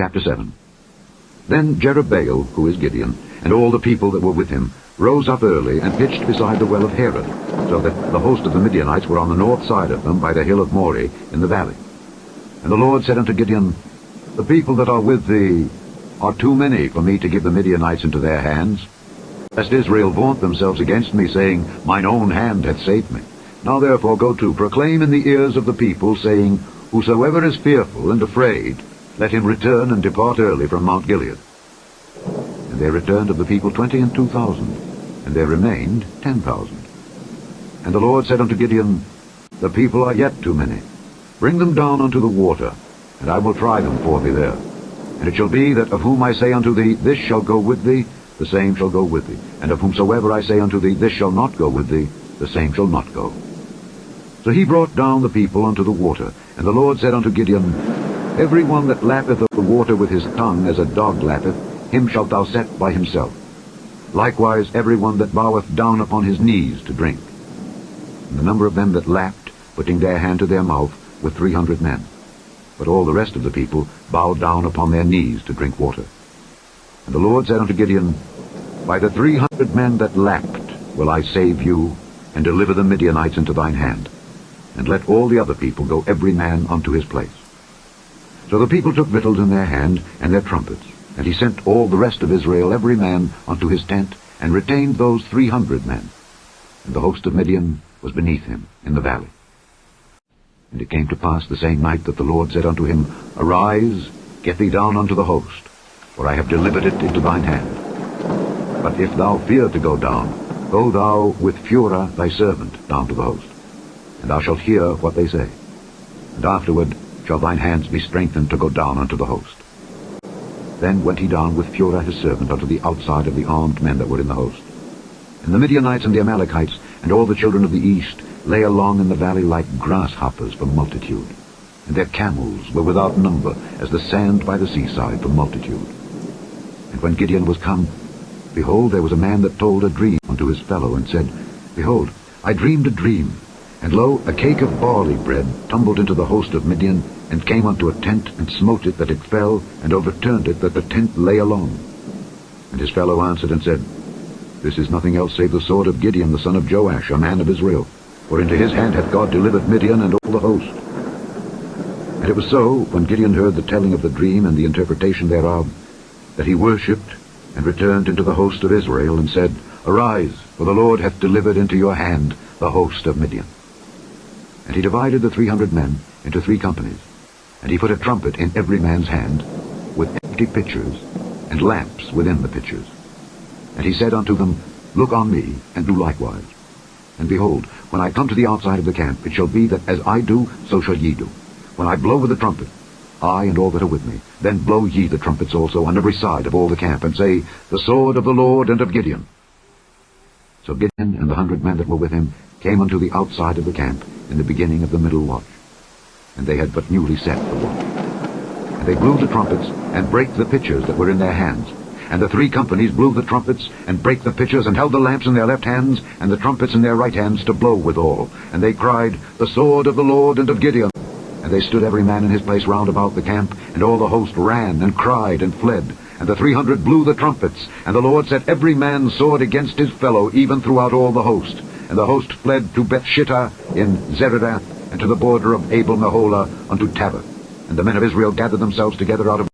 Chapter 7. Then Jerubbaal, who is Gideon, and all the people that were with him, rose up early and pitched beside the well of Herod, so that the host of the Midianites were on the north side of them by the hill of Moreh in the valley. And the Lord said unto Gideon, The people that are with thee are too many for me to give the Midianites into their hands, lest Israel vaunt themselves against me, saying, Mine own hand hath saved me. Now therefore go to, proclaim in the ears of the people, saying, Whosoever is fearful and afraid, let him return and depart early from Mount Gilead. And there returned of the people 22,000, and there remained 10,000. And the Lord said unto Gideon, The people are yet too many. Bring them down unto the water, and I will try them for thee there. And it shall be that of whom I say unto thee, This shall go with thee, the same shall go with thee. And of whomsoever I say unto thee, This shall not go with thee, the same shall not go. So he brought down the people unto the water. And the Lord said unto Gideon, Every one that lappeth of the water with his tongue as a dog lappeth, him shalt thou set by himself. Likewise every one that boweth down upon his knees to drink. And the number of them that lapped, putting their hand to their mouth, were 300 men. But all the rest of the people bowed down upon their knees to drink water. And the Lord said unto Gideon, By the 300 men that lapped will I save you, and deliver the Midianites into thine hand. And let all the other people go every man unto his place. So the people took victuals in their hand, and their trumpets. And he sent all the rest of Israel every man unto his tent, and retained those 300 men. And the host of Midian was beneath him in the valley. And it came to pass the same night that the Lord said unto him, Arise, get thee down unto the host, for I have delivered it into thine hand. But if thou fear to go down, go thou with Phurah thy servant down to the host, and thou shalt hear what they say. And afterward shall thine hands be strengthened to go down unto the host. Then went he down with Phurah his servant unto the outside of the armed men that were in the host. And the Midianites and the Amalekites and all the children of the east lay along in the valley like grasshoppers for multitude. And their camels were without number, as the sand by the seaside for multitude. And when Gideon was come, behold, there was a man that told a dream unto his fellow, and said, Behold, I dreamed a dream, and lo, a cake of barley bread tumbled into the host of Midian, and came unto a tent, and smote it that it fell, and overturned it that the tent lay along. And his fellow answered and said, This is nothing else save the sword of Gideon the son of Joash, a man of Israel. For into his hand hath God delivered Midian and all the host. And it was so, when Gideon heard the telling of the dream and the interpretation thereof, that he worshipped, and returned into the host of Israel, and said, Arise, for the Lord hath delivered into your hand the host of Midian. And he divided the 300 men into 3 companies, and he put a trumpet in every man's hand, with empty pitchers, and lamps within the pitchers. And he said unto them, Look on me, and do likewise. And behold, when I come to the outside of the camp, it shall be that as I do, so shall ye do. When I blow with the trumpet, I and all that are with me, then blow ye the trumpets also on every side of all the camp, and say, The sword of the Lord and of Gideon. So Gideon and the 100 men that were with him came unto the outside of the camp in the beginning of the middle watch. And they had but newly set the watch. And they blew the trumpets, and brake the pitchers that were in their hands. And the 3 companies blew the trumpets, and brake the pitchers, and held the lamps in their left hands, and the trumpets in their right hands to blow withal. And they cried, The sword of the Lord and of Gideon. And they stood every man in his place round about the camp, and all the host ran, and cried, and fled. And the 300 blew the trumpets, and the Lord set every man's sword against his fellow, even throughout all the host. And the host fled to Bethshittah in Zererath, and to the border of Abel-Meholah unto Tabbath. And the men of Israel gathered themselves together out of